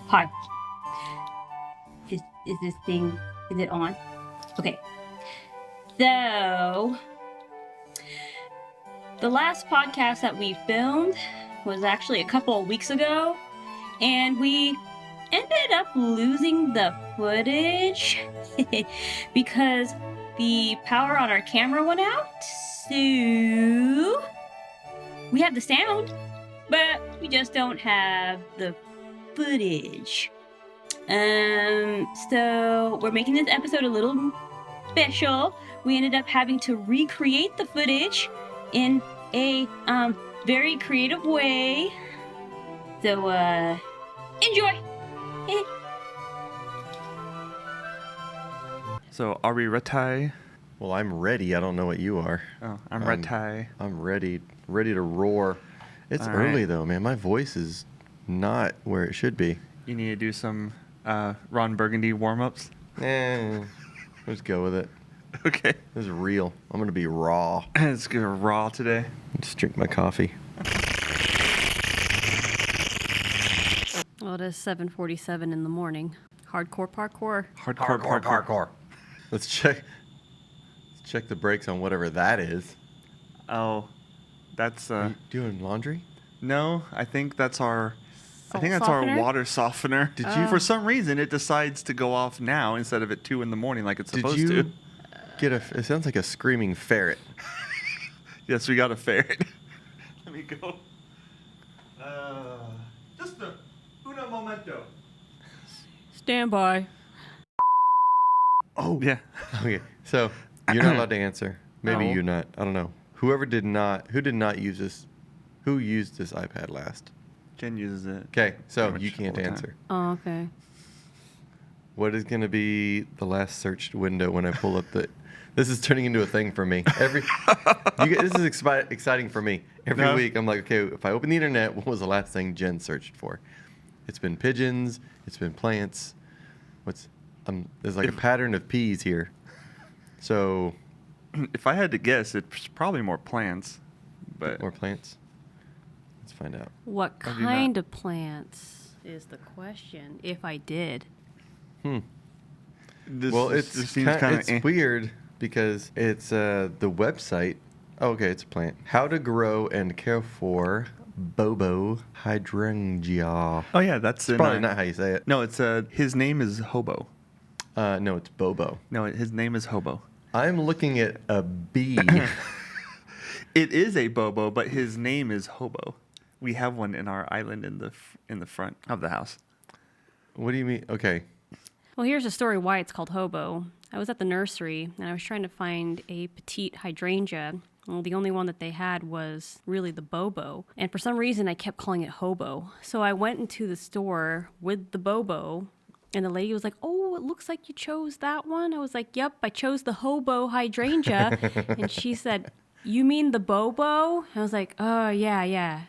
Hi. Is this thing, is it on? Okay. So, the last podcast that we filmed was actually a couple of weeks ago, and we ended up losing the footage because the power on our camera went out. So, we have the sound, but we just don't have the footage. So we're making this episode a little special. We ended up having to recreate the footage in a very creative way. So enjoy. So are we ready? Well, I'm ready. I don't know what you are. Oh, I'm ready. I'm ready to roar. It's All early right. though, man. My voice is not where it should be. You need to do some Ron Burgundy warm-ups. Let's go with it. Okay. This is real. I'm gonna be raw. It's gonna raw today. Just drink my coffee. Well, it is 7:47 in the morning. Hardcore parkour. Hardcore. Let's check the brakes on whatever that is. Oh, that's Are you doing laundry? no. I think that's our. Salt our softener? water softener. Did you- For some reason, it decides to go off now instead of at 2 in the morning like it's Did supposed you to. get it sounds like a screaming ferret. Yes, we got a ferret. Let me go. Just uno momento. Stand by. Oh Yeah. Okay. So you're not allowed to answer. Maybe No. you're not. I don't know. Who did not use this? Who used this iPad last? Jen uses it. Okay, so pretty much you can't all the time. answer. Oh, okay. What is going to be the last searched window when I pull up the? This is turning into a thing for me. This is exciting for me. Every No. week I'm like, okay, if I open the internet, what was the last thing Jen searched for? It's been pigeons. It's been plants. There's like a pattern of peas here. So, If I had to guess, it's probably more plants. But more plants. Let's find out. What I do not. kind of plants is the question, if I did. this, Well, this it's seems kind it's of weird because it's the website. Oh, okay, it's a plant. How to grow and care for Bobo hydrangea. Oh yeah, that's It's probably not how you say it. No, it's his name is Hobo. No, it's Bobo. No, his name is Hobo. I'm looking at a bee. It is a Bobo, but his name is Hobo. We have one in our island in the front of the house. What do you mean? Okay. Well, here's a story why it's called hobo. I was at the nursery, and I was trying to find a petite hydrangea. Well, the only one that they had was really the bobo. And for some reason, I kept calling it hobo. So I went into the store with the bobo, and the lady was like, "Oh, it looks like you chose that one." I was like, "Yep, I chose the hobo hydrangea." And she said, "You mean the bobo?" I was like, "Oh, yeah,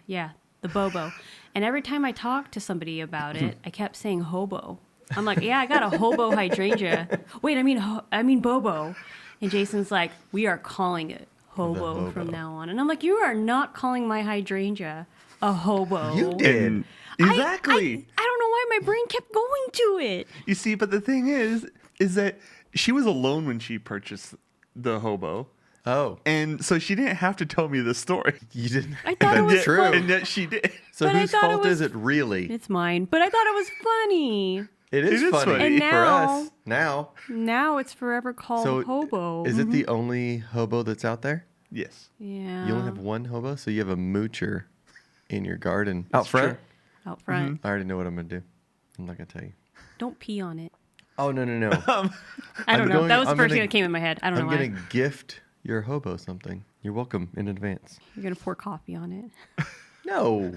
the bobo." And every time I talked to somebody about it, I kept saying hobo. I'm like, "Yeah, I got a hobo hydrangea." Wait, I mean bobo. And Jason's like, "We are calling it hobo from hobo. now on." And I'm like, "You are not calling my hydrangea a hobo." You did. Exactly. I don't know why my brain kept going to it. You see, but the thing is that she was alone when she purchased the Hobo. Oh, And so she didn't have to tell me the story. you didn't. I thought it That's was true. fun. And yet she did. So But I whose thought it fault was- is it really? It's mine, but I thought it was funny. It is is funny, funny. And for now- us now. Now it's forever called So hobo. is it the only hobo that's out there? Yes. Yeah. You only have one hobo, so you have a moocher in your garden out front. true. out front. I already know what I'm gonna do. I'm not gonna tell you. Don't pee on it. Oh no. I don't know. going- That was the I'm first thing gonna- that came in my head. I don't I'm know why. gonna gift your hobo something. You're welcome in advance. You're gonna pour coffee on it. No,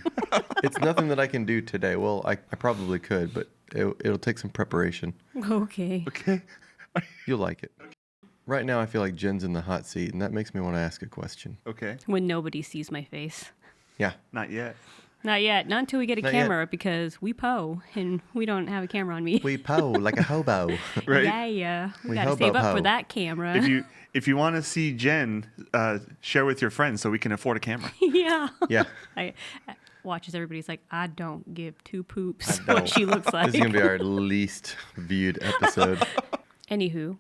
it's nothing that I can do today. Well, I probably could, but it'll take some preparation. Okay. Okay. You'll like it. Right now, I feel like Jen's in the hot seat, and that makes me want to ask a question. Okay. When nobody sees my face. Yeah. Not yet. Not yet. Not until we get a Not yet. camera because we po and we don't have a camera on me. We po like a hobo. Right? Yeah. We We gotta hobo save up po. for that camera. If you want to see Jen, share with your friends so we can afford a camera. yeah. Yeah. I, watches everybody's like, I don't give two poops I what don't. she looks like. This is gonna be our least viewed episode. Anywho,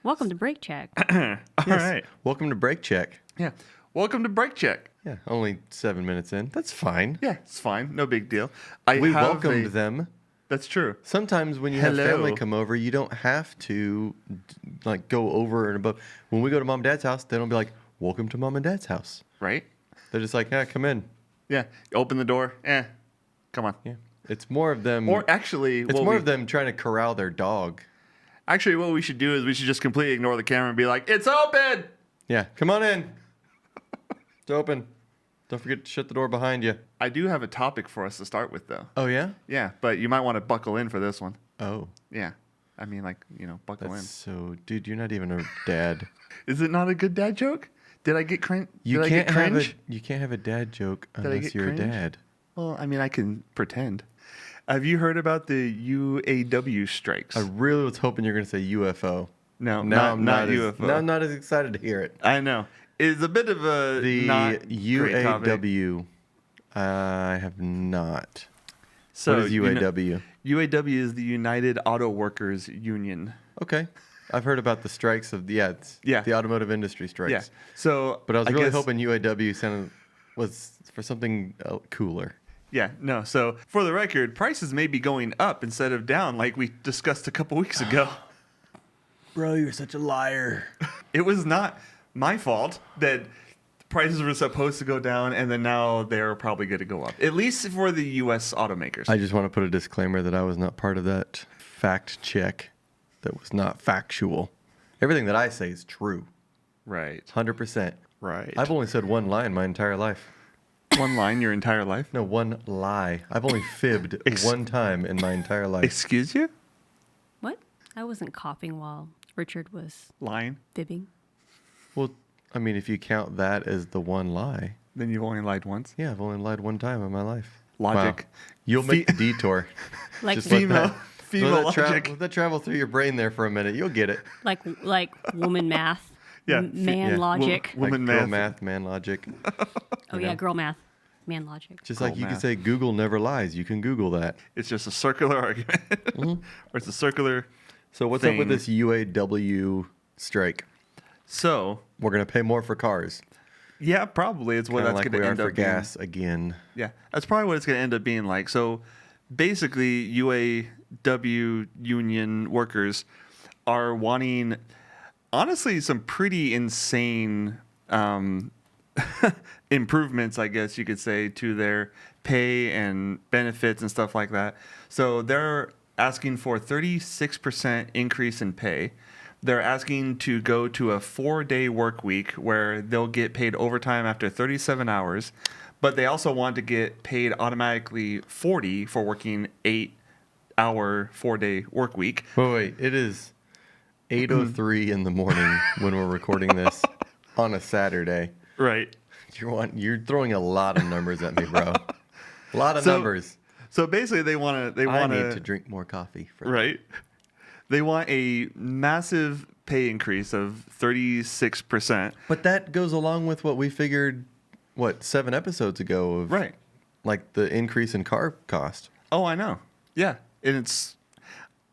welcome to Break Check. All right. Welcome to Break Check. Yeah. Welcome to Break Check. Yeah, only 7 minutes in. That's fine. Yeah, it's fine. No big deal. We welcomed them. That's true. Sometimes when you Hello. have family come over, you don't have to like go over and above. When we go to mom and dad's house, they don't be like, "Welcome to mom and dad's house." Right? They're just like, "Yeah, come in." Yeah. Open the door. Come on. Yeah, it's more of them. Or actually, it's more of them trying to corral their dog. Actually, what we should do is we should just completely ignore the camera and be like, "It's open." Yeah, come on in. It's open. Don't forget to shut the door behind you. I do have a topic for us to start with, though. Oh yeah. Yeah, but you might want to buckle in for this one. Oh, Yeah. I mean, buckle that's so, dude. You're not even a dad. in. Is it not a good dad joke? Did I get cringe? You Did I can't get have cringe? you can't have a dad joke I unless get you're cringe? a dad. Well, I mean, I can pretend. Have you heard about the UAW strikes? I really was hoping you're going to say UFO. No, Now not as, UFO. Now I'm not as excited to hear it. I know. It's a bit of a The not great topic. UAW. I have not. So What is UAW? UAW is the United Auto Workers Union. Okay. I've heard about the strikes of Yeah. the automotive industry strikes. Yeah. So, But I was really guess- hoping UAW was for something cooler. Yeah, no. So for the record, prices may be going up instead of down, like we discussed a couple weeks ago. Bro, you're such a liar. It was not my fault that prices were supposed to go down, and then now they're probably going to go up. At least for the U.S. automakers. I just want to put a disclaimer that I was not part of that fact check. That was not factual. Everything that I say is true. Right. 100%. Right. I've only said one lie in my entire life. One line your entire life. No, one lie. I've only fibbed one time in my entire life. Excuse you? What? I wasn't coughing while Richard was Lying? fibbing. Well, I mean, if you count that as the one lie, Then you've only lied once. yeah, I've only lied one time in my life. Logic. Wow. You'll make the detour. Like Just let Female. that- Female let that logic. let that travel through your brain there for a minute. You'll get it. like woman math. Yeah, Man yeah. logic. Woman like girl math. man logic. Oh yeah, girl math. Man logic. Just Girl like you can math. say Google never lies. You can Google that. It's just a circular argument. Or it's a circular. So what's up with Thing. this UAW strike? So, We're going to pay more for cars. yeah, probably it's what Kind of that's like going we to are end for up being. gas again. Yeah, that's probably what it's going to end up being like. So basically, UAW union workers are wanting, honestly, some pretty insane improvements, I guess you could say, to their pay and benefits and stuff like that. So they're asking for 36% increase in pay. They're asking to go to a 4-day work week where they'll get paid overtime after 37 hours, but they also want to get paid automatically 40 for working 8-hour 4-day work week. Wait. It is 8:03 in the morning when we're recording this on a Saturday. Right. You're throwing a lot of numbers at me, bro. A lot of So- numbers. So basically, they want to. I need to drink more coffee. Right. They want a massive pay increase of 36%. But that goes along with what we figured, 7 episodes ago of Right. like the increase in car cost. Oh, I know. Yeah. And it's,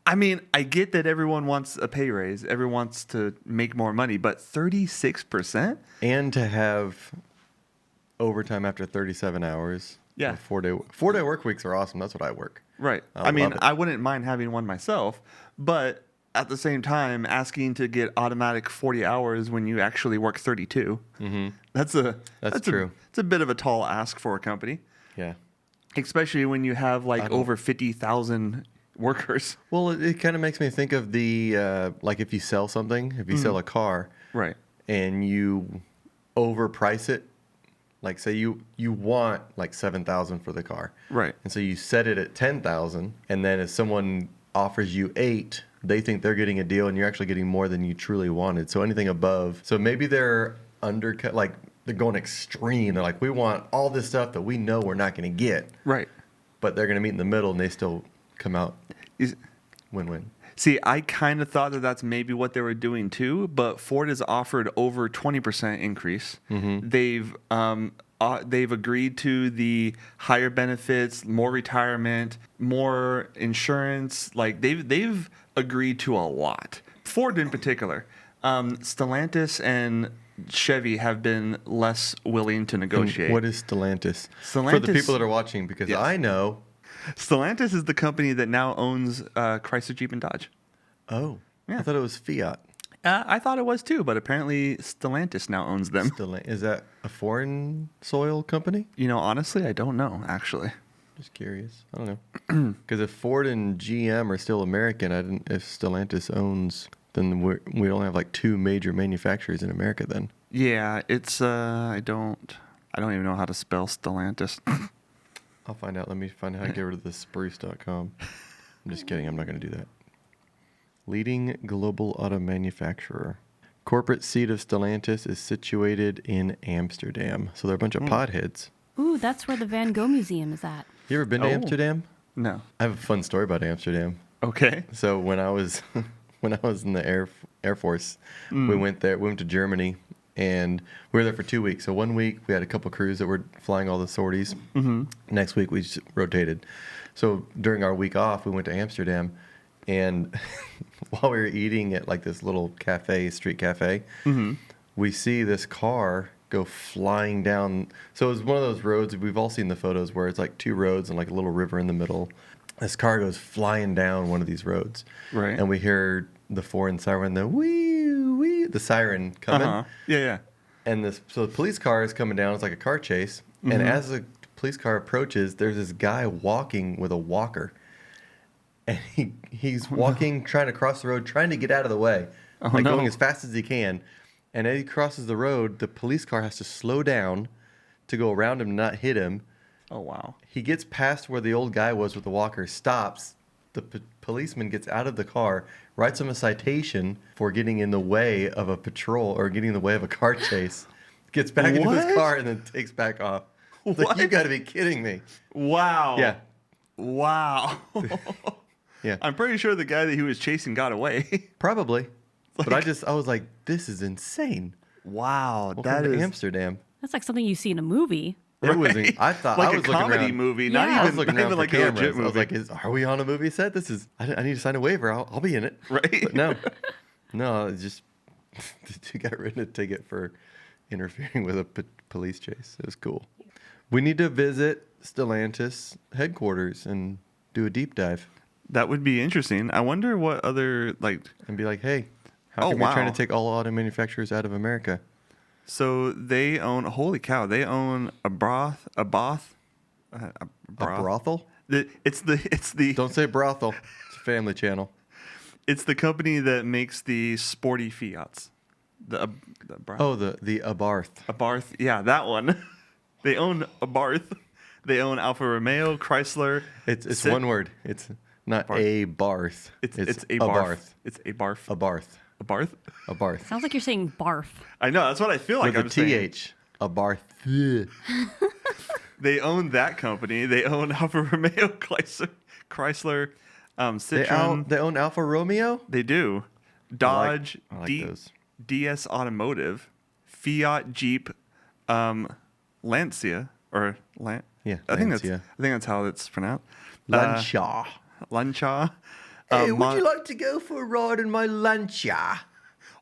I mean, I get that everyone wants a pay raise, everyone wants to make more money, but 36%? And to have overtime after 37 hours. Yeah. 4-day work weeks are awesome. That's what I work. Right. I I mean, love it. I wouldn't mind having one myself, but at the same time, asking to get automatic 40 hours when you actually work 32, that's true. It's a bit of a tall ask for a company, Yeah. especially when you have I like don't- over 50,000 workers. Well, it kind of makes me think of the like if you sell something, if you sell a car Right. and you overprice it, like say you want like 7,000 for the car. Right. And so you set it at 10,000, and then if someone offers you 8, they think they're getting a deal, and you're actually getting more than you truly wanted. So anything above, so maybe they're undercut, like they're going extreme. They're like, we want all this stuff that we know we're not going to get, Right. but they're going to meet in the middle, and they still come out Is- win-win. See, I kind of thought that that's maybe what they were doing too, but Ford has offered over 20% increase. They've they've agreed to the higher benefits, more retirement, more insurance. Like they've agreed to a lot. Ford in particular, Stellantis and Chevy have been less willing to negotiate. What is Stellantis? For the Stellantis- people that are watching, because Yes. I know. Stellantis is the company that now owns Chrysler, Jeep, and Dodge. Oh, Yeah. I thought it was Fiat. I thought it was too, but apparently Stellantis now owns them. Is that a foreign soil company? You know, honestly, I don't know, actually. Just curious. I don't know. Because if Ford and GM are still American, if Stellantis owns, then we only have like 2 major manufacturers in America. Then Yeah, it's I don't even know how to spell Stellantis. I'll find out. Let me find out how to get rid of the spruce.com. I'm just kidding. I'm not going to do that. Leading global auto manufacturer. Corporate seat of Stellantis is situated in Amsterdam. So they're a bunch of potheads. Ooh, that's where the Van Gogh Museum is at. You ever been to Oh. Amsterdam? No. I have a fun story about Amsterdam. Okay. So when I was in the Air Force, we went there. We went to Germany, and we were there for 2 weeks. So 1 week we had a couple crews that were flying all the sorties. Mm-hmm. Next week we just rotated. So during our week off, we went to Amsterdam, and while we were eating at like this little street cafe, we see this car go flying down. So it was one of those roads, we've all seen the photos where it's like 2 roads and like a little river in the middle. This car goes flying down one of these roads. Right. And we hear the foreign siren, the siren coming. Uh-huh. Yeah. And so the police car is coming down. It's like a car chase. And as the police car approaches, there's this guy walking with a walker. And he's walking, trying to cross the road, trying to get out of the way. no. Going as fast as he can. And as he crosses the road, the police car has to slow down to go around him and not hit him. Oh, wow. He gets past where the old guy was with the walker, stops. The policeman gets out of the car, writes him a citation for getting in the way of a patrol or getting in the way of a car chase, gets back into his What? car, and then takes back off. It's like, you What? got to be kidding me. Wow. Yeah. Wow. Yeah. I'm pretty sure the guy that he was chasing got away. Probably. But I was like, this is insane. Wow. Welcome That to is Amsterdam. That's like something you see in a movie. It was. Right. I thought like I a was looking comedy around. movie, Yeah. not I was even, looking not around even for like a cameras. legit I movie. was like, are we on a movie set? I need to sign a waiver. I'll be in it. Right. But no, it's just the 2 got written a ticket for interfering with a police chase. It was cool. We need to visit Stellantis headquarters and do a deep dive That would be interesting. I wonder what other and be like, hey, how Oh, come you're trying wow. to take all auto manufacturers out of America? So they own. Holy cow! They own a broth. A brothel? It's the Don't say brothel. It's a family channel. it's the company that makes the sporty Fiats. The broth. Oh, the Abarth. Abarth. Yeah, that one. They own Abarth. They own Alfa Romeo, Chrysler. It's Cit- one word. It's not Barth. a barth. It's a barth. It's a barf. A barth. A barth. A barth. Sounds like you're saying barf. I know. That's what I feel like. With I'm a saying. TH. A barth. They own that company. They own Alfa Romeo, Chrysler, Citroen. They own Alfa Romeo? They do. Dodge, I like those. DS Automotive, Fiat, Jeep, Lancia, or Yeah, I think Lancia. that's how it's pronounced. Lancia. Lancia. Hey, would you like to go for a ride in my Lancia?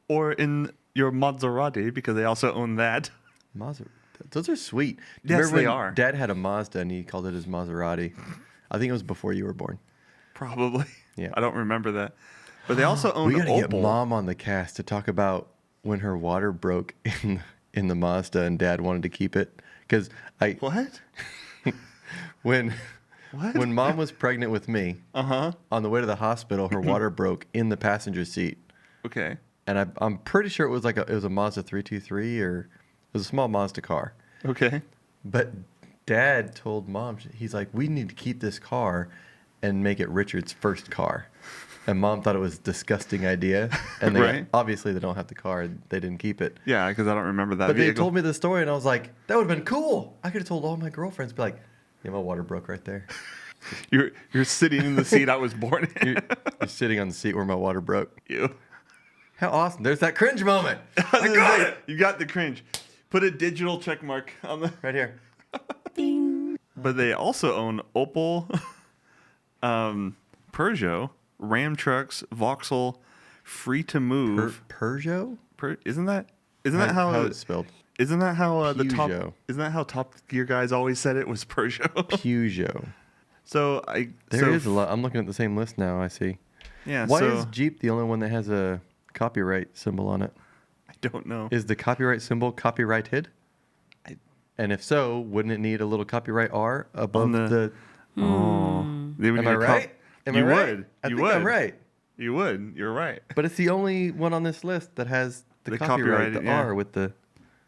Or in your Maserati, because they also own that. Those are sweet. Do you Yes, remember they when are. Dad had a Mazda and he called it his Maserati. I think it was before you were born. Probably. Yeah. I don't remember that. But they also own We got to get Opel. Mom on the cast to talk about when her water broke in the Mazda and Dad wanted to keep it. Because What? when What? when Mom was pregnant with me, Uh-huh. on the way to the hospital, her water broke in the passenger seat. Okay. And I'm pretty sure it was a Mazda 323 or it was a small Mazda car. Okay. But Dad told Mom, he's like, we need to keep this car and make it Richard's first car. And Mom thought it was a disgusting idea. And Right. obviously they don't have the car. They didn't keep it. Yeah, because I don't remember that But they vehicle. told me the story and I was like, that would have been cool. I could have told all my girlfriends, be like, yeah, my water broke right there. You're sitting in the seat I was born in. You're sitting on the seat where my water broke. You. How awesome. There's that cringe moment. I got it. You got the cringe. Put a digital check mark on the. Right here. Ding. But they also own Opel, Peugeot, Ram Trucks, Vauxhall, Free to Move. Peugeot? Isn't that how it's spelled? Isn't that how the top? Peugeot. Isn't that how Top Gear guys always said it was Peugeot? Peugeot. So There is a lot. I'm looking at the same list now. I see. Yeah. Why so is Jeep the only one that has a copyright symbol on it? I don't know. Is the copyright symbol copyrighted? I- And if so, wouldn't it need a little copyright R above the- Oh, they would Am need I a right? Am you I right? would. I You think would. I'm right. You would. You're right. But it's the only one on this list that has the The copyright, the copyrighted, yeah. R with the.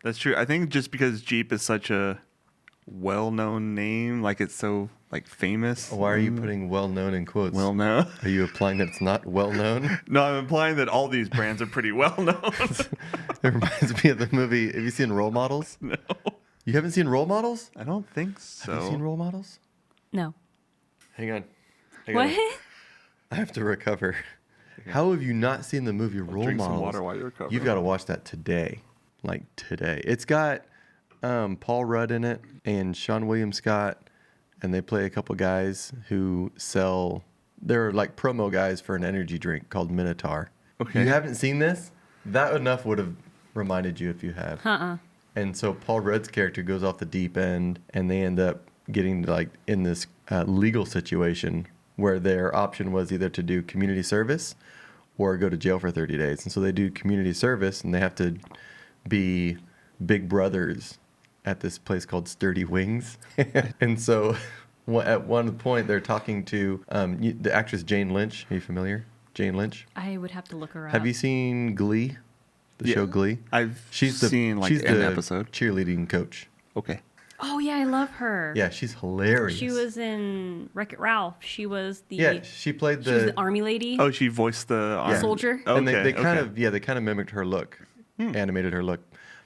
That's true. I think just because Jeep is such a well-known name, like it's so like famous. Why are you putting well known in quotes? Well known? Are you implying that it's not well known? No, I'm implying that all these brands are pretty well known. It reminds me of the movie. Have you seen Role Models? No, You haven't seen Role Models? I don't think so. Have you seen Role Models? No. Hang on. What? I have to recover. How have you not seen the movie Role Drink Models? some water while you recover. You've got to watch that today. Like today. It's got Paul Rudd in it and Sean William Scott, and they play a couple guys who sell. They're like promo guys for an energy drink called Minotaur. Okay. You haven't seen this? That enough would have reminded you if you had. Uh-uh. And so Paul Rudd's character goes off the deep end, and they end up getting like in this legal situation where their option was either to do community service or go to jail for 30 days. And so they do community service, and they have to be big brothers at this place called Sturdy Wings. And so at one point they're talking to the actress Jane Lynch. Are you familiar? Jane Lynch? I would have to look her up. Have you seen Glee? The Yeah. show Glee? I've She's seen like she's an the episode. cheerleading coach. Okay. Oh, yeah, I love her. Yeah, she's hilarious. She was in Wreck-It Ralph. She was the Yeah, she played she was the army lady. Oh, she voiced the arm. Soldier. Okay. And they kind okay. of they kind of mimicked her look, animated her look.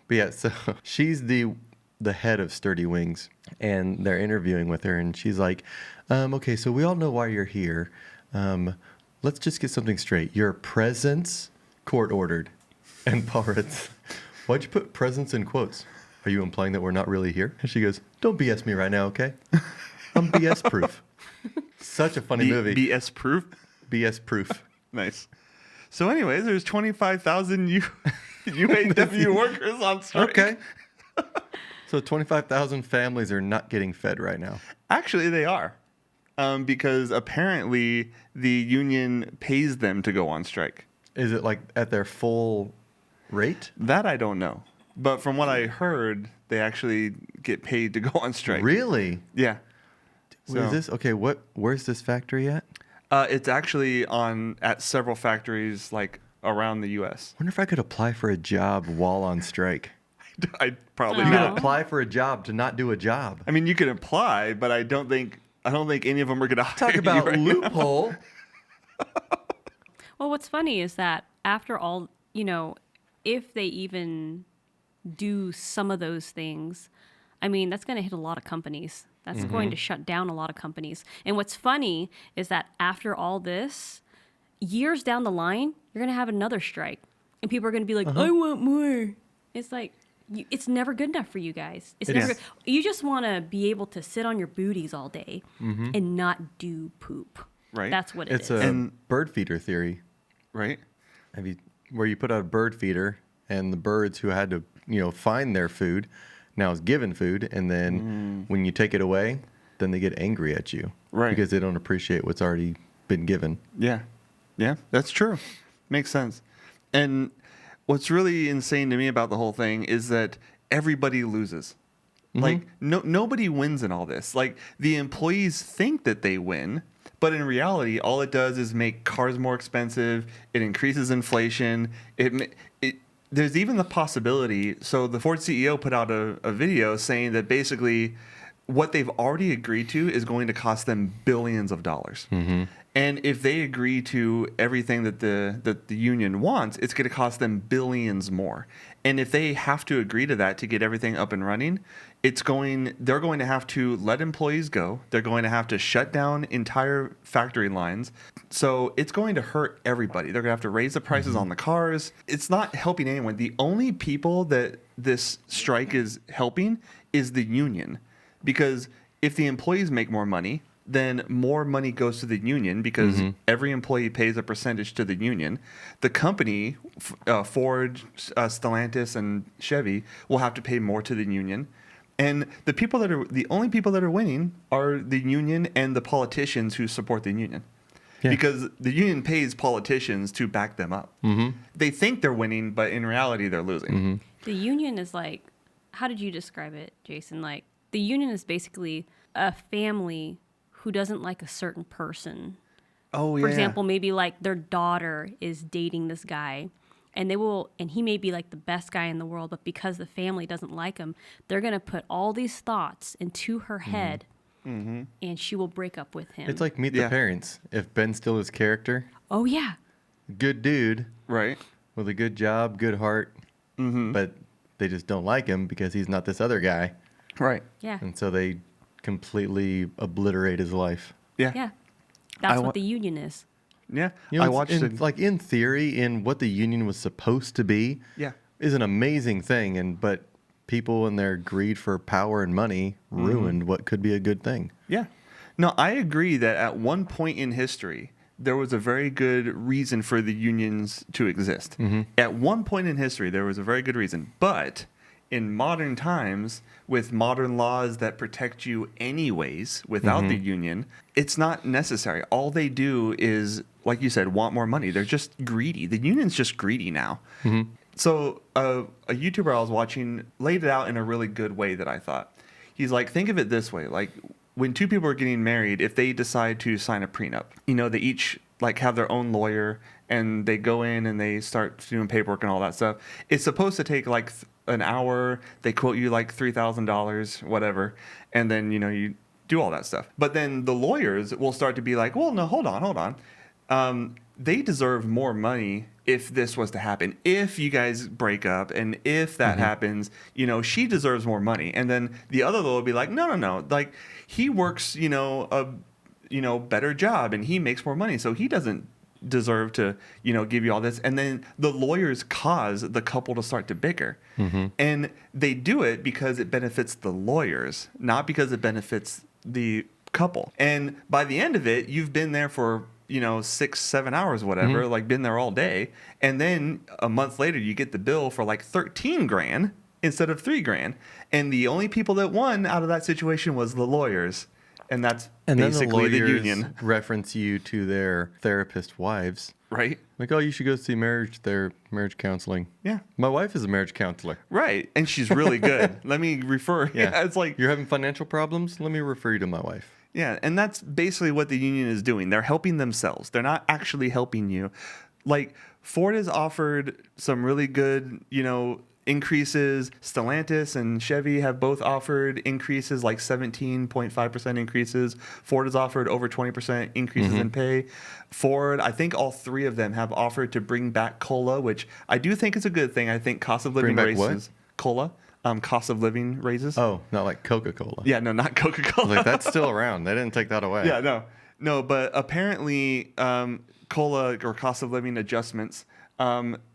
But yeah, so she's the head of Sturdy Wings, and they're interviewing with her, and she's like, "Okay, so we all know why you're here. Let's just get something straight. Your presence court ordered." And Paul Rudd's, "Why'd you put presence in quotes? Are you implying that we're not really here?" And she goes, "Don't BS me right now, okay? I'm BS proof." Such a funny movie. BS proof. BS proof. Nice. So, anyways, there's 25,000 UAW workers on strike. Okay. So 25,000 families are not getting fed right now. Actually, they are, because apparently the union pays them to go on strike. Is it like at their full rate? That I don't know, but from what I heard, they actually get paid to go on strike. Really? Yeah. Where's So- this? Okay, where's this factory at? It's actually at several factories like around the U.S. Wonder if I could apply for a job while on strike. I probably Oh. You not. can apply for a job to not do a job. I mean, you can apply, but I don't think any of them are going to hire Talk you about right now. loophole. Well, what's funny is that after all, if they even do some of those things, I mean, that's going to hit a lot of companies. That's going to shut down a lot of companies. And what's funny is that after all this, years down the line, you're going to have another strike. And people are going to be like, I want more. It's like, it's never good enough for you guys. It's It never is. good. You just want to be able to sit on your booties all day and not do poop. Right. That's what It's is. a And- bird feeder theory. Right? Where you put out a bird feeder, and the birds who had to find their food now is given food, and then when you take it away, then they get angry at you, Right. Because they don't appreciate what's already been given. Yeah. Yeah, that's true. Makes sense. And what's really insane to me about the whole thing is that everybody loses. Like nobody wins in all this. Like the employees think that they win, but in reality, all it does is make cars more expensive. It increases inflation. There's even the possibility. So the Ford CEO put out a video saying that basically what they've already agreed to is going to cost them billions of dollars. And if they agree to everything that the union wants, it's going to cost them billions more. And if they have to agree to that to get everything up and running, they're going to have to let employees go. They're going to have to shut down entire factory lines. So it's going to hurt everybody. They're going to have to raise the prices on the cars. It's not helping anyone. The only people that this strike is helping is the union. Because if the employees make more money, then more money goes to the union because every employee pays a percentage to the union. The company, Ford, Stellantis, and Chevy, will have to pay more to the union. And the only people that are winning are the union and the politicians who support the union. Yeah. Because the union pays politicians to back them up. They think they're winning, but in reality, they're losing. The union is like, how did you describe it, Jason? Like, the union is basically a family who doesn't like a certain person. Oh, yeah. For example, maybe like their daughter is dating this guy and he may be like the best guy in the world, but because the family doesn't like him, they're going to put all these thoughts into her head and she will break up with him. It's like Meet the Parents. If Ben Stiller's character, oh yeah, good dude, right, with a good job, good heart, but they just don't like him because he's not this other guy. Right. Yeah. And so they completely obliterate his life. Yeah. Yeah. That's what the union is. Yeah. You know, I watched it. like in theory, in what the union was supposed to be, is an amazing thing. But people in their greed for power and money ruined what could be a good thing. Yeah. No, I agree that at one point in history, there was a very good reason for the unions to exist. At one point in history, there was a very good reason. But in modern times, with modern laws that protect you anyways without the union, it's not necessary. All they do is, like you said, want more money. They're just greedy. The union's just greedy now. So a YouTuber I was watching laid it out in a really good way that I thought. He's like, think of it this way. Like, when two people are getting married, if they decide to sign a prenup, they each like have their own lawyer and they go in and they start doing paperwork and all that stuff. It's supposed to take like an hour. They quote you like $3,000, whatever. And then, you do all that stuff. But then the lawyers will start to be like, well, no, hold on. They deserve more money if this was to happen. If you guys break up and if that happens, she deserves more money. And then the other lawyer will be like, no. Like, he works, a better job and he makes more money. So he doesn't deserve to, give you all this. And then the lawyers cause the couple to start to bicker. And they do it because it benefits the lawyers, not because it benefits the couple. And by the end of it, you've been there for 6-7 hours, whatever, like been there all day. And then a month later, you get the bill for like 13 grand instead of 3 grand. And the only people that won out of that situation was the lawyers. And that's basically the union. Reference you to their therapist wives. Right. Like, oh, you should go see marriage counseling. Yeah. My wife is a marriage counselor. Right. And she's really good. Let me refer. Yeah. It's like, you're having financial problems? Let me refer you to my wife. Yeah, and that's basically what the union is doing. They're helping themselves. They're not actually helping you. Like, Ford has offered some really good, increases. Stellantis and Chevy have both offered increases, like 17.5% increases. Ford has offered over 20% increases in pay. Ford, I think all three of them have offered to bring back COLA, which I do think is a good thing. I think cost of living raises. What? COLA. Cost of living raises. Oh, not like Coca-Cola. Yeah, no, not Coca-Cola. Like, that's still around. They didn't take that away. Yeah, no, but apparently, COLA or cost of living adjustments,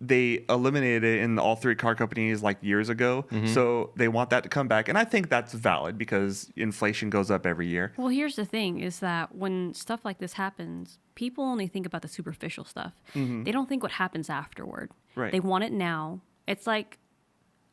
they eliminated it in all three car companies like years ago. So they want that to come back, and I think that's valid because inflation goes up every year. Well, here's the thing: is that when stuff like this happens, people only think about the superficial stuff. They don't think what happens afterward. Right. They want it now. It's like,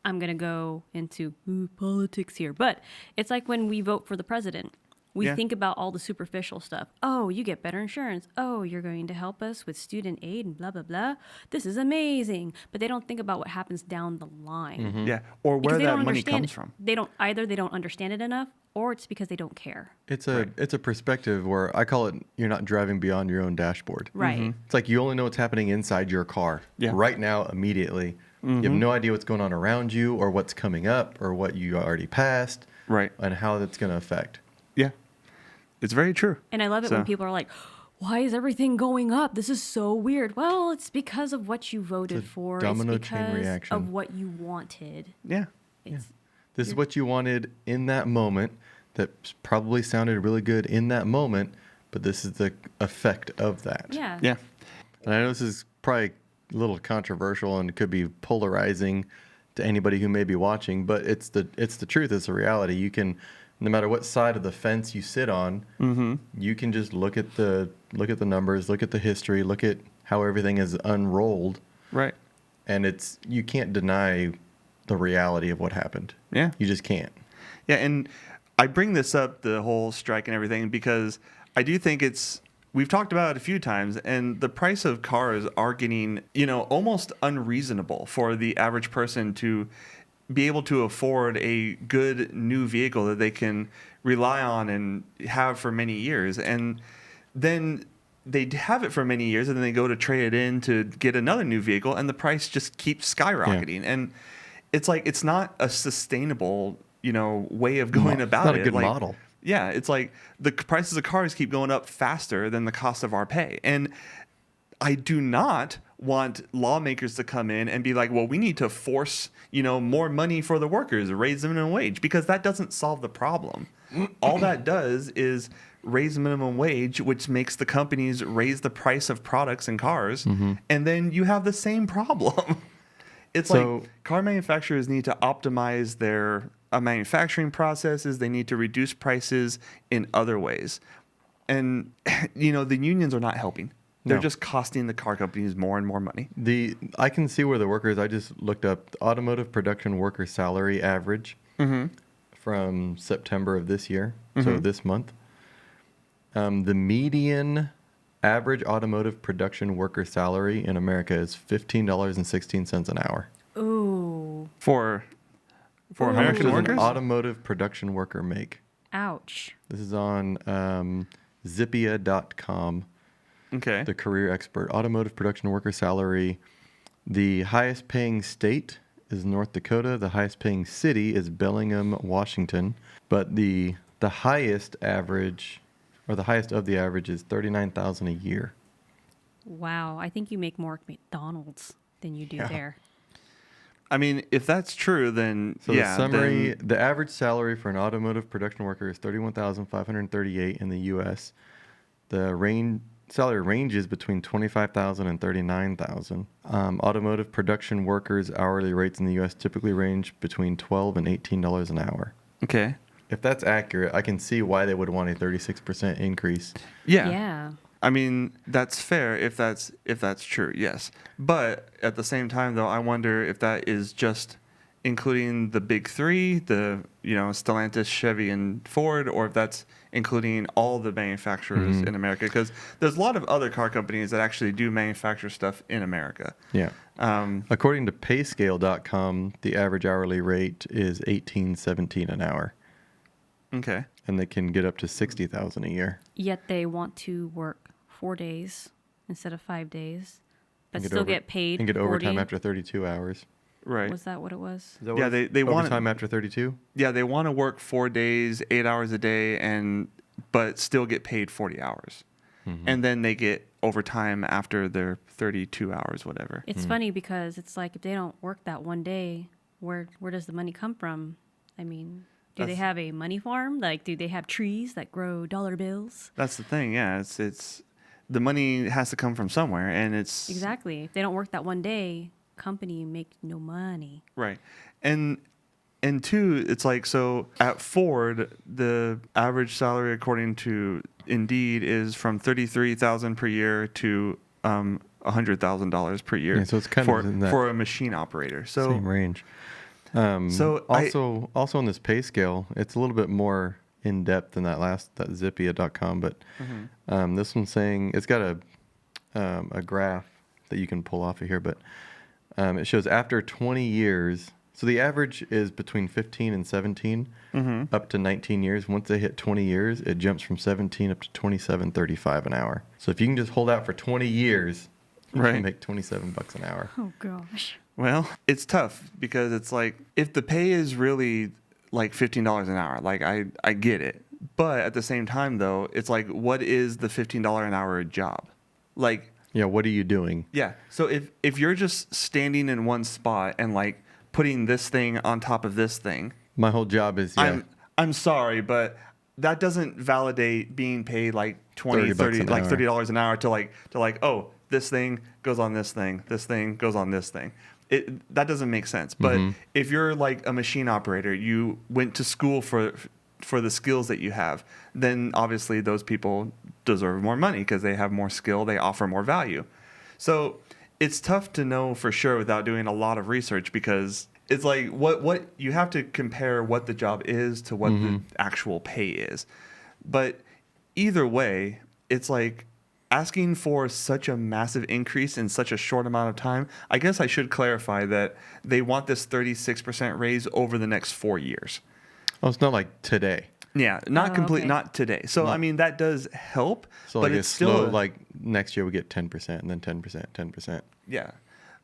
I'm going to go into politics here, but it's like when we vote for the president. We think about all the superficial stuff. Oh, you get better insurance. Oh, you're going to help us with student aid and blah, blah, blah. This is amazing. But they don't think about what happens down the line. Yeah, or where that money comes from. They don't understand it enough, or it's because they don't care. It's a perspective where I call it, you're not driving beyond your own dashboard. Right. It's like you only know what's happening inside your car right now, immediately. You have no idea what's going on around you or what's coming up or what you already passed Right. and how that's going to affect. Yeah. It's very true. And I love it when people are like, why is everything going up? This is so weird. Well, it's because of what you voted for. domino it's chain because reaction. of what you wanted. Yeah. It's, This is what you wanted in that moment that probably sounded really good in that moment, but this is the effect of that. yeah. Yeah. And I know this is probably a little controversial and could be polarizing to anybody who may be watching, but it's the truth. It's a reality. You can, no matter what side of the fence you sit on, you can just look at the numbers, look at the history, look at how everything is unrolled, Right. and you can't deny the reality of what happened. Yeah. You just can't. Yeah, and I bring this up, the whole strike and everything, because I do think we've talked about it a few times, and the price of cars are getting, almost unreasonable for the average person to be able to afford a good new vehicle that they can rely on and have for many years. And then they have it for many years, and then they go to trade it in to get another new vehicle, and the price just keeps skyrocketing. And it's like, it's not a sustainable, way of going about not it. a good Like, model. Yeah, it's like the prices of cars keep going up faster than the cost of our pay. And I do not want lawmakers to come in and be like, well, we need to force, more money for the workers, raise the minimum wage, because that doesn't solve the problem. All that does is raise minimum wage, which makes the companies raise the price of products and cars, and then you have the same problem. It's So- like car manufacturers need to optimize their manufacturing processes. They need to reduce prices in other ways. And, the unions are not helping. They're No. just costing the car companies more and more money. I can see where the workers, I just looked up the automotive production worker salary average from September of this year, so this month. The median average automotive production worker salary in America is $15.16 an hour. Ooh. For How much American does an workers? automotive production worker make? Ouch. This is on Zippia.com, Okay. the career expert. Automotive production worker salary. The highest paying state is North Dakota. The highest paying city is Bellingham, Washington. But the highest average, or the highest of the average, is $39,000 a year. Wow. I think you make more at McDonald's than you do there. I mean, if that's true, then So yeah. the summary, then- the average salary for an automotive production worker is $31,538 in the U.S. The salary ranges between $25,000 and $39,000. Automotive production workers' hourly rates in the U.S. typically range between $12 and $18 an hour. okay. If that's accurate, I can see why they would want a 36% increase. Yeah. Yeah. I mean, that's fair if that's true, yes. But at the same time, though, I wonder if that is just including the big three, the Stellantis, Chevy, and Ford, or if that's including all the manufacturers in America. Because there's a lot of other car companies that actually do manufacture stuff in America. Yeah. According to Payscale.com, the average hourly rate is $18.17 an hour, Okay. and they can get up to $60,000 a year. Yet they want to work 4 days instead of 5 days, but And still get paid. and get 40. overtime after 32 hours. Right. Was that what it was? Is that what Yeah, it's- they want overtime after 32. Yeah, they want to work 4 days, 8 hours a day, but still get paid 40 hours. And then they get overtime after their 32 hours, whatever. It's funny because it's like if they don't work that one day, where does the money come from? I mean, do they That's- have a money farm? Like, do they have trees that grow dollar bills? That's the thing. Yeah, it's the money has to come from somewhere, and it's Exactly. If they don't work that one day, company make no money. right. And two, it's like, so at Ford, the average salary according to Indeed is from $33,000 per year to $100,000 per year. Yeah, so it's kind for, of in that for a machine operator. So same range. So also on this pay scale, it's a little bit more in depth than that Zippia.com, but this one's saying it's got a graph that you can pull off of here, but it shows after 20 years. So the average is between 15 and 17, up to 19 years. Once they hit 20 years, it jumps from 17 up to 27.35 an hour. So if you can just hold out for 20 years You Right. can make $27 an hour. Oh gosh. Well, it's tough because it's like if the pay is really like $15 an hour, like I get it. But at the same time though, it's like what is the $15 an hour job? Like Yeah, what are you doing? yeah. So if you're just standing in one spot and like putting this thing on top of this thing, My whole job is I'm sorry, but that doesn't validate being paid like 20, 30 bucks 30 an like hour. $30 an hour to like, oh, this thing goes on this thing, this thing goes on this thing. That doesn't make sense. But if you're like a machine operator, you went to school for the skills that you have, then obviously those people deserve more money because they have more skill, they offer more value. So it's tough to know for sure without doing a lot of research because it's like what you have to compare what the job is to what the actual pay is. But either way, it's like asking for such a massive increase in such a short amount of time. I guess I should clarify that they want this 36% raise over the next 4 years. Oh, it's not like today. Yeah, not complete, okay. not today. So I mean that does help, So but like it's it's still slow. Like next year we get 10% and then 10%, 10%. yeah,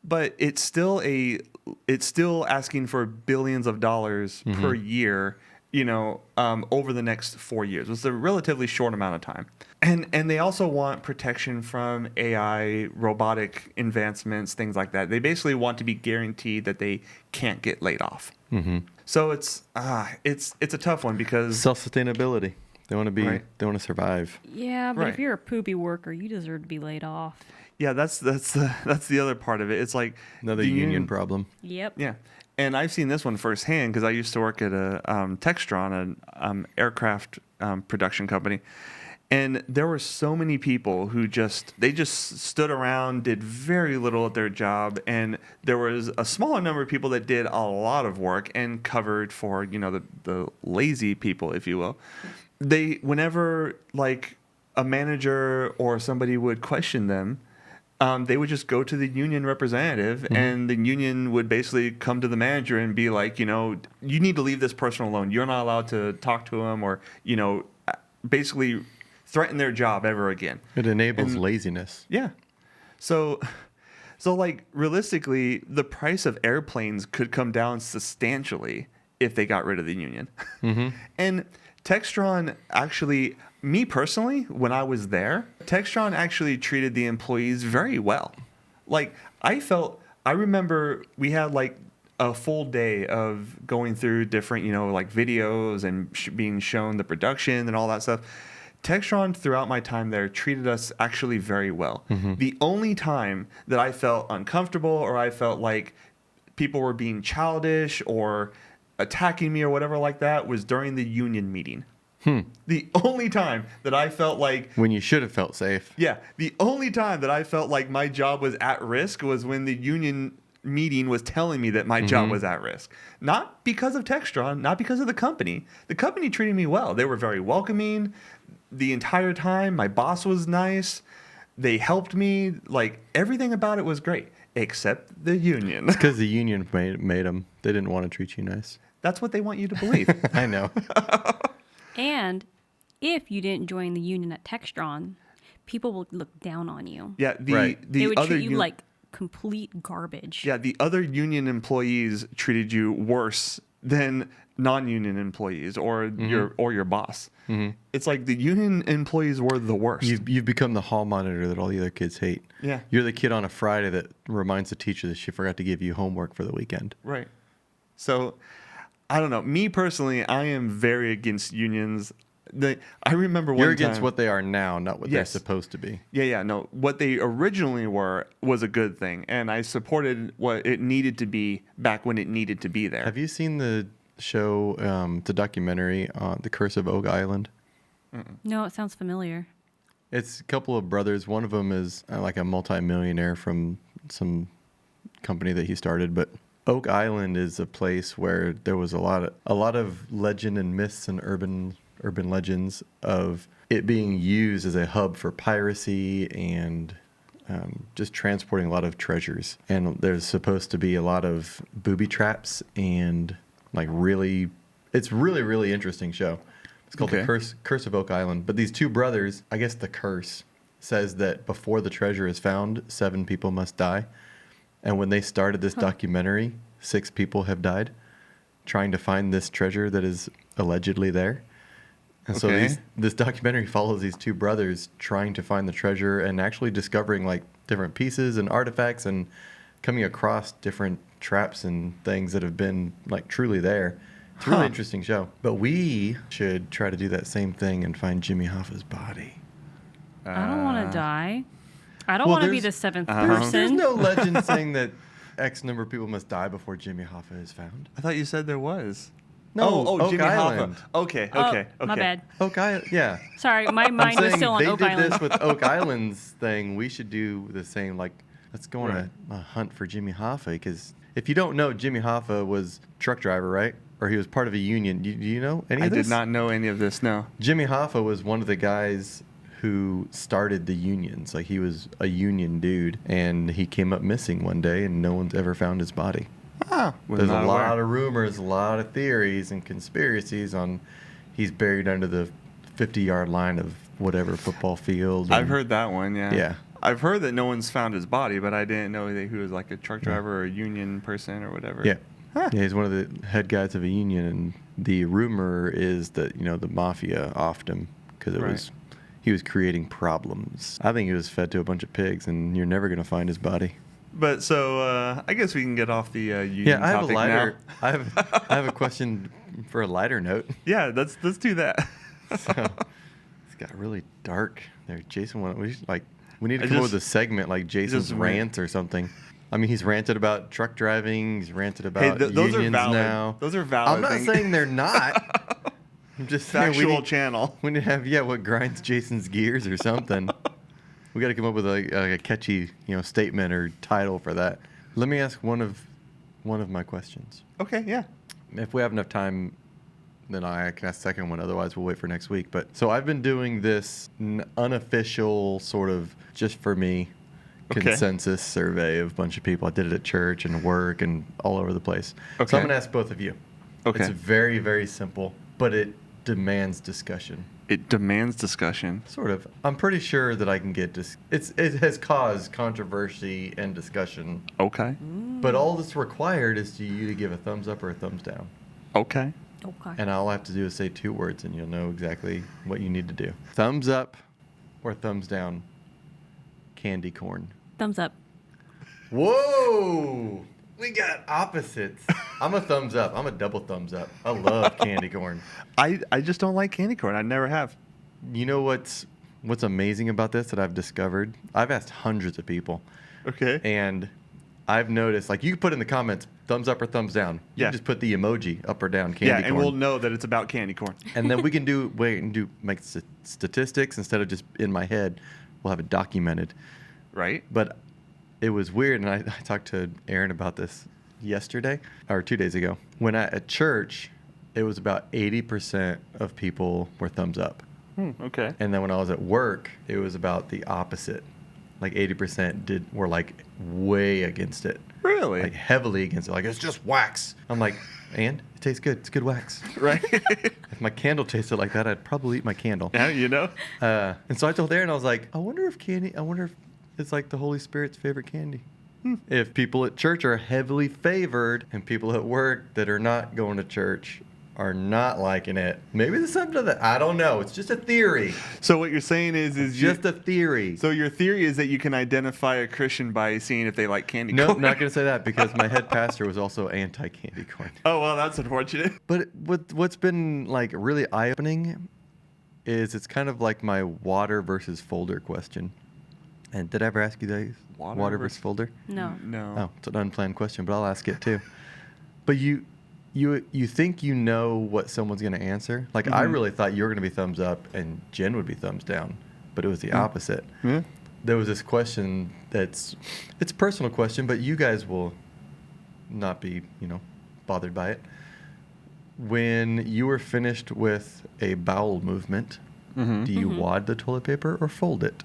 but it's still asking for billions of dollars per year. Over the next 4 years. It's a relatively short amount of time. And they also want protection from AI, robotic advancements, things like that. They basically want to be guaranteed that they can't get laid off. So it's a tough one because Self-sustainability. They want to be. Right. They want to survive. Yeah, but Right. if you're a poopy worker, you deserve to be laid off. yeah, that's the other part of it. It's like Another the union problem. Yep. Yeah, and I've seen this one firsthand because I used to work at a Textron, an aircraft production company, and there were so many people who just stood around, did very little at their job, and there was a smaller number of people that did a lot of work and covered for the lazy people, if you will. Whenever like a manager or somebody would question them. They would just go to the union representative, and the union would basically come to the manager and be like, you need to leave this person alone. You're not allowed to talk to them, or basically threaten their job ever again. It enables laziness. Yeah. So like realistically, the price of airplanes could come down substantially if they got rid of the union. And Textron actually, me personally, when I was there, Textron actually treated the employees very well. Like I remember we had like a full day of going through different, like videos and being shown the production and all that stuff. Textron, throughout my time there, treated us actually very well. The only time that I felt uncomfortable or I felt like people were being childish or attacking me or whatever like that was during the union meeting. The only time that I felt like... When you should have felt safe. Yeah, the only time that I felt like my job was at risk was when the union meeting was telling me that my job was at risk. Not because of Textron, not because of the company. The company treated me well. They were very welcoming the entire time. My boss was nice. They helped me. Like, everything about it was great, except the union. It's because the union made them. They didn't want to treat you nice. That's what they want you to believe. I know. And if you didn't join the union at Textron, people will look down on you. Yeah, Right. the They would other treat you like complete garbage. yeah, the other union employees treated you worse than non-union employees or your boss. It's like the union employees were the worst. You've become the hall monitor that all the other kids hate. Yeah. You're the kid on a Friday that reminds the teacher that she forgot to give you homework for the weekend. Right. So, I don't know. Me personally, I am very against unions. I remember one You're against time, what they are now, not what they're Yes. supposed to be. Yeah, no. What they originally were was a good thing, and I supported what it needed to be back when it needed to be there. Have you seen the show, the documentary on The Curse of Oak Island? No, it sounds familiar. It's a couple of brothers. One of them is like a multimillionaire from some company that he started, but Oak Island is a place where there was a lot of legend and myths and urban legends of it being used as a hub for piracy and just transporting a lot of treasures. And there's supposed to be a lot of booby traps and like it's really interesting show. It's called Okay. The Curse of Oak Island. But these two brothers, I guess the curse says that before the treasure is found, 7 people must die. And when they started this documentary, 6 people have died trying to find this treasure that is allegedly there. And so Okay. this documentary follows these 2 brothers trying to find the treasure and actually discovering like different pieces and artifacts and coming across different traps and things that have been like truly there. It's a really interesting show. But we should try to do that same thing and find Jimmy Hoffa's body. I don't want to die. I don't well, want to be there's- the 7th Uh-huh. person. There's no legend saying that X number of people must die before Jimmy Hoffa is found. I thought you said there was. No, oh, Oak Jimmy Island. Hoffa. Okay, Oh, okay, okay. my bad. Oak Island, yeah. Sorry, my I'm mind was saying still on they Oak did Island. this with Oak Island's thing. We should do the same. Like, let's go on Right. a hunt for Jimmy Hoffa. Because if you don't know, Jimmy Hoffa was a truck driver, right? Or he was part of a union. Do you know any I of this? did not know any of this. No. Jimmy Hoffa was one of the guys who started the unions. Like, he was a union dude, and he came up missing one day, and no one's ever found his body. Ah, was There's a not lot aware. of rumors, a lot of theories and conspiracies on he's buried under the 50-yard line of whatever football field. I've and- heard that one. Yeah. Yeah. I've heard that no one's found his body, but I didn't know that he was like a truck driver or a union person or whatever. Yeah. Huh. Yeah, he's one of the head guys of a union, and the rumor is that, the mafia offed him because Right. he was creating problems. I think he was fed to a bunch of pigs, and you're never going to find his body. But so I guess we can get off the union Yeah, I have a topic lighter. now. I have a question for a lighter note. Yeah, let's do that. So it's got really dark there. Jason, we need to I come up just- with a segment like Jason's just rants or something. I mean, he's ranted about truck driving. He's ranted about Hey, those are unions valid. now. Those are valid. I'm not things. saying they're not. I'm just saying Factual channel. we need to have what grinds Jason's gears or something. We got to come up with a catchy statement or title for that. Let me ask one of my questions. Okay, yeah. If we have enough time, then I can ask the second one. Otherwise, we'll wait for next week. But so I've been doing this unofficial sort of just for me Okay. consensus survey of a bunch of people. I did it at church and work and all over the place. So Okay. I'm going to ask both of you. Okay. It's very, very simple, but it demands discussion. It demands discussion. Sort of. I'm pretty sure that I can get it has caused controversy and discussion, Okay. but all that's required is to you to give a thumbs up or a thumbs down. Okay. Okay. And all I have to do is say 2 words, and you'll know exactly what you need to do. Thumbs up or thumbs down. Candy corn. Thumbs up. Whoa! We got opposites. I'm a thumbs up. I'm a double thumbs up. I love candy corn. I just don't like candy corn. I never have. You know what's amazing about this that I've discovered? I've asked hundreds of people, Okay. and I've noticed, like, you can put in the comments thumbs up or thumbs down. You Yeah. can just put the emoji up or down candy Yeah, corn. and we'll know that it's about candy corn. And then we can do statistics instead of just in my head. We'll have it documented. Right? But it was weird, and I talked to Aaron about this yesterday or 2 days ago. When at church, it was about 80% of people were thumbs up, Okay. and then when I was at work, it was about the opposite. Like 80% were like way against it. Really? Like heavily against it. Like, it's just wax. I'm like, and it tastes good. It's good wax. Right? If my candle tasted like that, I'd probably eat my candle. Yeah, you know? And so I told Aaron, I was like, I wonder if it's like the Holy Spirit's favorite candy. If people at church are heavily favored and people at work that are not going to church are not liking it, maybe there's something to that. I don't know. It's just a theory. So what you're saying is Just a theory. so your theory is that you can identify a Christian by seeing if they like candy No, corn. not going to say that because my head pastor was also anti-candy corn. Oh, well, that's unfortunate. But what's been like really eye-opening is it's kind of like my water versus folder question. And did I ever ask you that? Water versus versus- folder? No. No. Oh, it's an unplanned question, but I'll ask it too. But you think you know what someone's going to answer? Like, I Mhm. really thought you were going to be thumbs up and Jen would be thumbs down, but it was the opposite. Yeah. There was this question it's a personal question, but you guys will not be, bothered by it. When you were finished with a bowel movement, Mhm. do you wad the toilet paper or fold it?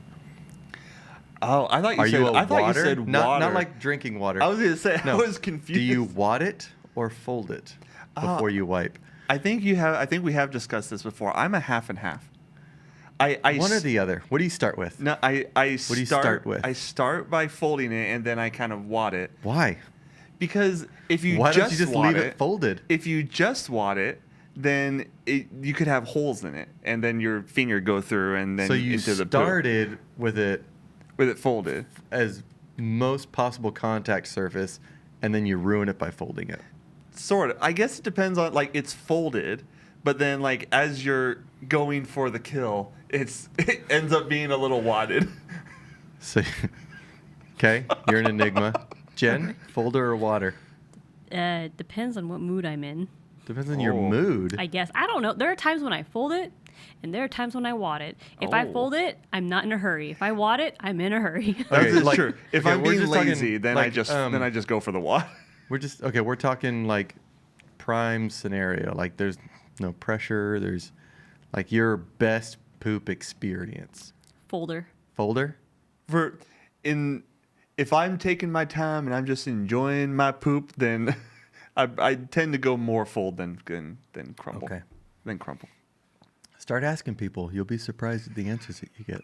Oh, I thought you Are said you a I thought water? you said not, water. Not like drinking water. I was going to say I was confused. Do you wad it or fold it before you wipe? I think we have discussed this before. I'm a half and half. I One or the other. What do you start with? No, What do you start with? I start by folding it and then I kind of wad it. Why? Because if you Why just don't you just wad leave it folded? if you just wad it, then you could have holes in it, and then your finger go through, and then So you into the poop started with it with it folded. as most possible contact surface, and then you ruin it by folding it. Sort of. I guess it depends on like it's folded, but then like as you're going for the kill, it ends up being a little wadded. So, okay, you're an enigma. Jen, folder or water? Depends on what mood I'm in. Depends on your Oh. mood. I guess. I don't know. There are times when I fold it, and there are times when I wad it. If I Oh. fold it, I'm not in a hurry. If I wad it, I'm in a hurry. That's Okay, like- true. If okay, I'm we're being just talking, lazy, then like, I just go for the wad. We're talking like prime scenario. Like there's no pressure. There's like your best poop experience. Folder. Folder? If I'm taking my time and I'm just enjoying my poop, then I tend to go more fold than crumble. Okay. Than crumple. Start asking people. You'll be surprised at the answers that you get.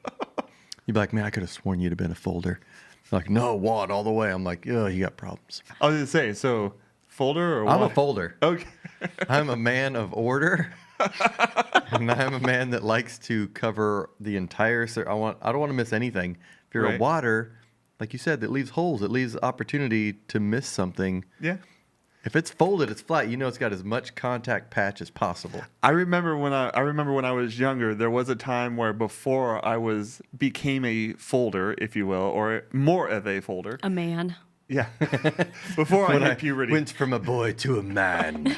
You'd be like, man, I could have sworn you'd have been a folder. They're like, no, wad all the way. I'm like, oh, you got problems. I was gonna say, so folder or I'm a wad? folder. Okay. I'm a man of order. And I'm a man that likes to cover the entire I don't want to miss anything. If you're a Right. water, like you said, that leaves holes. It leaves opportunity to miss something. Yeah. If it's folded, it's flat. You know it's got as much contact patch as possible. I remember when I was younger, there was a time where before became a folder, if you will, or more of a folder. A man. Yeah. Before I When hit puberty. went from a boy to a man.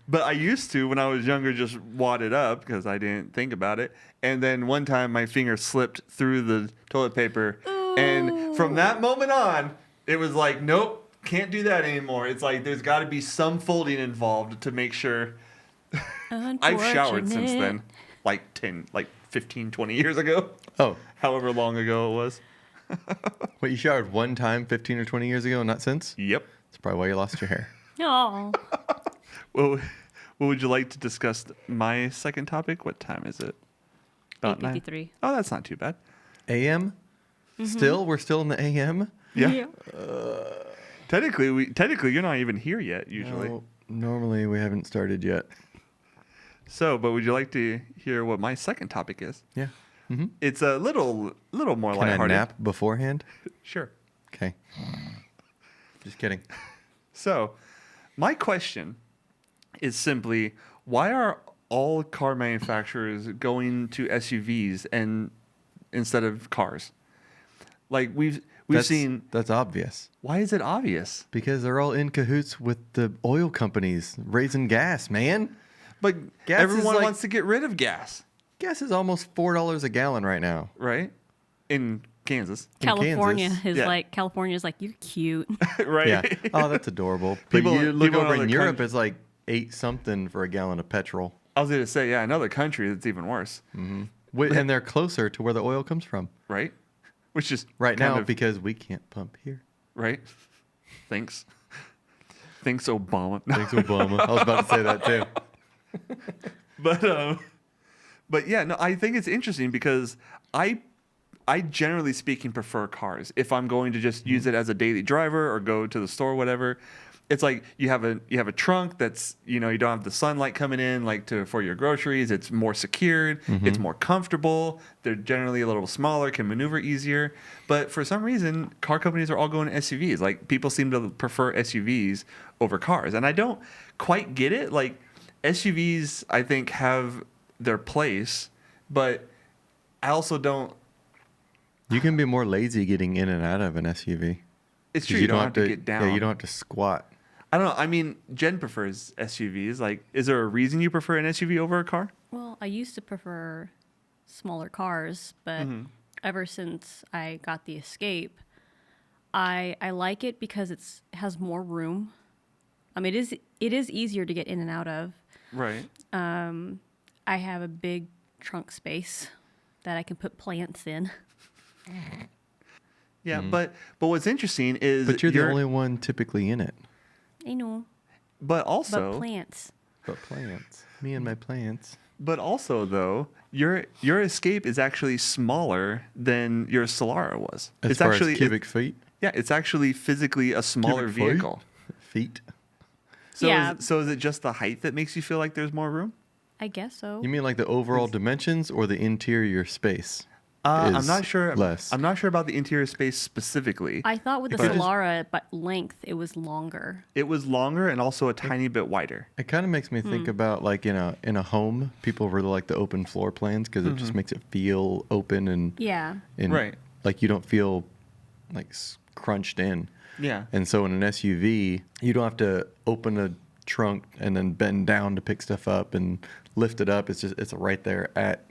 But I used to, when I was younger, just wad it up because I didn't think about it. And then one time my finger slipped through the toilet paper. And from that moment on, it was like, nope, can't do that anymore. It's like there's got to be some folding involved to make sure. I've showered since then. Like 15, 20 years ago. Oh, However long ago it was. wait, you showered one time 15 or 20 years ago, not since? Yep. That's probably why you lost your hair. Oh. Well, what would you like to discuss my second topic? What time is it? About 9? 8:53. Oh, that's not too bad. AM? Still? We're still in the AM? Yeah. Technically, you're not even here yet. Usually. No, normally we haven't started yet. So, but would you like to hear what my second topic is? Yeah. Mm-hmm. It's a little more Can I lighthearted. nap beforehand? Sure. Okay. Just kidding. So, my question is simply, why are all car manufacturers going to SUVs and instead of cars? Like we've seen. That's obvious. Why is it obvious? Because they're all in cahoots with the oil companies raising gas, man. But Gas is everyone like- wants to get rid of gas, Gas is almost $4 a gallon right now. right? In Kansas, In California Kansas. is Yeah. like California's like, you're cute. right? Yeah. Oh, that's adorable. But People- you look people in over other in Europe, coun- it's like 8 something for a gallon of petrol. I was gonna say, yeah, another country that's even worse, And they're closer to where the oil comes from right? Which is right kind now of- because we can't pump here. right? Thanks, Obama. Thanks, Obama. I was about to say that too. But yeah, no, I think it's interesting because I generally speaking prefer cars. If I'm going to just use it as a daily driver or go to the store, or whatever, it's like you have a trunk that's, you don't have the sunlight coming in for your groceries. It's more secured. It's more comfortable. They're generally a little smaller, can maneuver easier. But for some reason, car companies are all going to SUVs. Like people seem to prefer SUVs over cars, and I don't quite get it. Like SUVs, I think have their place, but I also don't. You can be more lazy getting in and out of an SUV. It's 'Cause true. You don't have to get down. Yeah, you don't have to squat. I don't know. I mean, Jen prefers SUVs. Like, is there a reason you prefer an SUV over a car? Well, I used to prefer smaller cars, but ever since I got the Escape, I like it because it has more room. I mean, it is easier to get in and out of. Right. I have a big trunk space that I can put plants in. Yeah, but what's interesting is But you're the only one typically in it. I know, But also, but plants. But plants. Me and my plants. But also, though, your Escape is actually smaller than your Solara was. As It's far actually as cubic feet? yeah, it's actually physically a smaller Cubic feet? vehicle. Feet? So Yeah. so is it just the height that makes you feel like there's more room? I guess so. You mean like the overall dimensions or the interior space? I'm is not sure. less? I'm not sure about the interior space specifically. I thought with the But- Solara, but length, it was longer. It was longer and also a tiny bit wider. It kind of makes me think about like in a home, people really like the open floor plans because it just makes it feel open and Yeah. Right. like you don't feel like crunched in. Yeah. And so in an SUV, you don't have to open a trunk and then bend down to pick stuff up and lift it up. It's right there at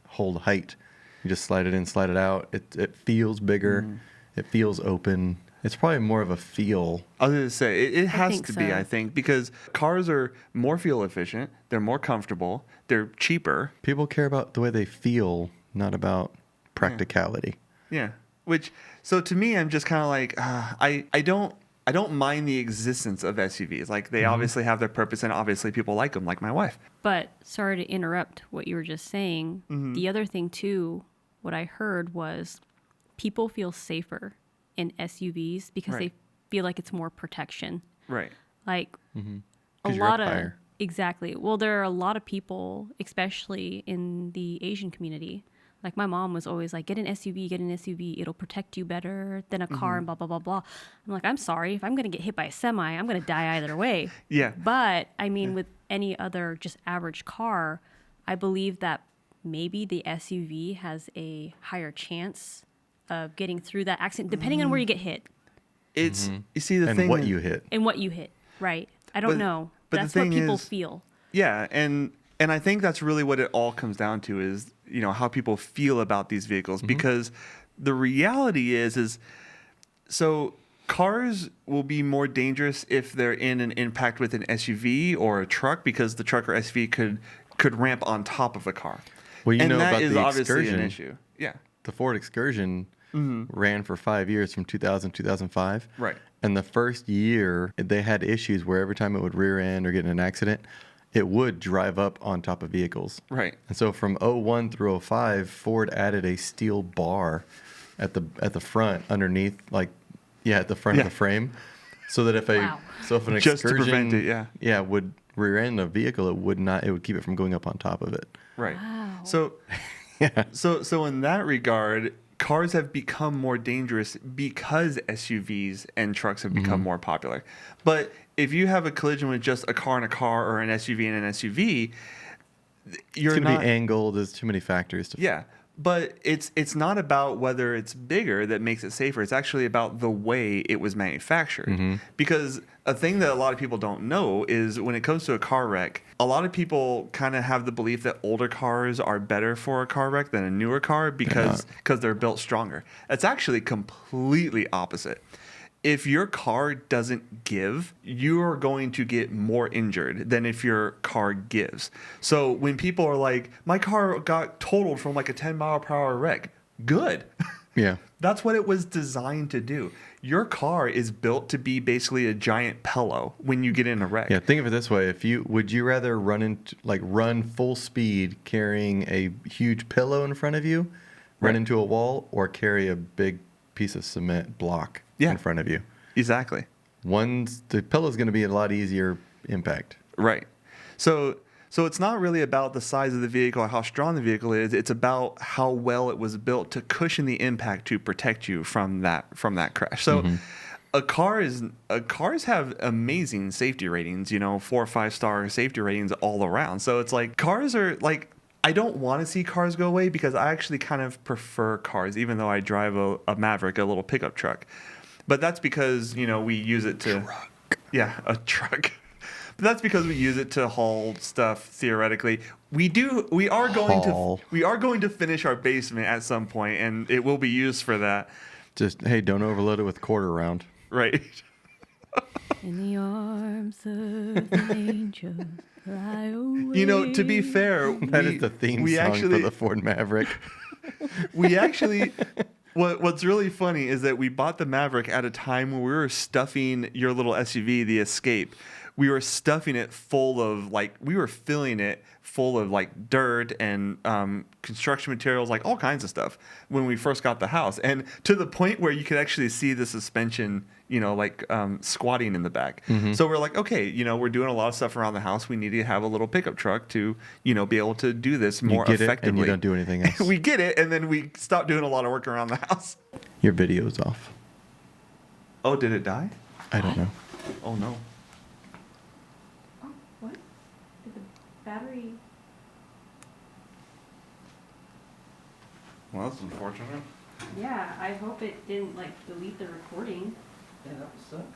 hold height. You just slide it in, slide it out. It feels bigger. It feels open. It's probably more of a feel. I was going to say, it has think to be, so. I think, because cars are more fuel efficient, they're more comfortable, they're cheaper. People care about the way they feel, not about practicality. Yeah. Which, so to me, I'm just kind of like, I don't mind the existence of SUVs. Like, they obviously have their purpose, and obviously people like them, like my wife. But sorry to interrupt what you were just saying. The other thing, too, what I heard was people feel safer in SUVs because Right. they feel like it's more protection. Right. Like a 'Cause you're up lot of higher. exactly. Well, there are a lot of people, especially in the Asian community. Like my mom was always like, get an SUV, get an SUV. It'll protect you better than a car and blah, blah, blah, blah. I'm like, I'm sorry. If I'm going to get hit by a semi, I'm going to die either way. Yeah. But I mean, with any other just average car, I believe that maybe the SUV has a higher chance of getting through that accident, depending on where you get hit It's, you see, the And thing what is- you hit. and what you hit. Right. I don't But- know. but the That's what thing people is- feel. Yeah, and I think that's really what it all comes down to is, how people feel about these vehicles, because the reality is so cars will be more dangerous if they're in an impact with an SUV or a truck, because the truck or SUV could ramp on top of the car. Well, you and know that about is the obviously Excursion. an issue. Yeah. The Ford Excursion ran for 5 years from 2000 to 2005. Right. And the first year, they had issues where every time it would rear end or get in an accident, it would drive up on top of vehicles. Right. And so from 01 through 05, Ford added a steel bar at the front underneath, at the front Yeah. of the frame, so that if Wow. if an Just to Excursion, prevent it, yeah. would rear end a vehicle, it would keep it from going up on top of it. Right. Wow. So, so in that regard, cars have become more dangerous because SUVs and trucks have become more popular. But if you have a collision with just a car and a car, or an SUV and an SUV, you're It's going to not. be angled. There's too many factors to Yeah. But it's not about whether it's bigger that makes it safer. It's actually about the way it was manufactured. Because a thing that a lot of people don't know is when it comes to a car wreck, a lot of people kind of have the belief that older cars are better for a car wreck than a newer car because they're built stronger. It's actually completely opposite. If your car doesn't give, you are going to get more injured than if your car gives. So when people are like, my car got totaled from like a 10-mile-per-hour wreck, good. Yeah. That's what it was designed to do. Your car is built to be basically a giant pillow when you get in a wreck. Yeah, think of it this way: would you rather run full speed carrying a huge pillow in front of you, run Right. into a wall, or carry a big piece of cement block Yeah. in front of you? Exactly. The pillow's going to be a lot easier impact. Right. So it's not really about the size of the vehicle or how strong the vehicle is. It's about how well it was built to cushion the impact to protect you from that crash. So cars have amazing safety ratings, 4 or 5-star safety ratings all around. So it's like cars are like, I don't want to see cars go away because I actually kind of prefer cars, even though I drive a Maverick, a little pickup truck. But that's because, we use it to... Yeah, a truck. But that's because we use it to haul stuff theoretically. We are going to finish our basement at some point, and it will be used for that. Just, hey, don't overload it with quarter round. Right. In the arms of the angel, fly away. To be fair, That is the theme song for the Ford Maverick. we actually what's really funny is that we bought the Maverick at a time when we were stuffing your little SUV, the Escape, we were stuffing it full of like we were filling it full of like dirt and construction materials, like all kinds of stuff when we first got the house, and to the point where you could actually see the suspension, like squatting in the back. So we're like, okay, we're doing a lot of stuff around the house. We need to have a little pickup truck to be able to do this more You get effectively. it and you don't do anything else. We get it, and then we stop doing a lot of work around the house. Your video's off. Oh, did it die? I don't know. Oh no. Oh, what? Did the battery? Well, that's unfortunate. Yeah, I hope it didn't like delete the recording. Yeah, that would suck.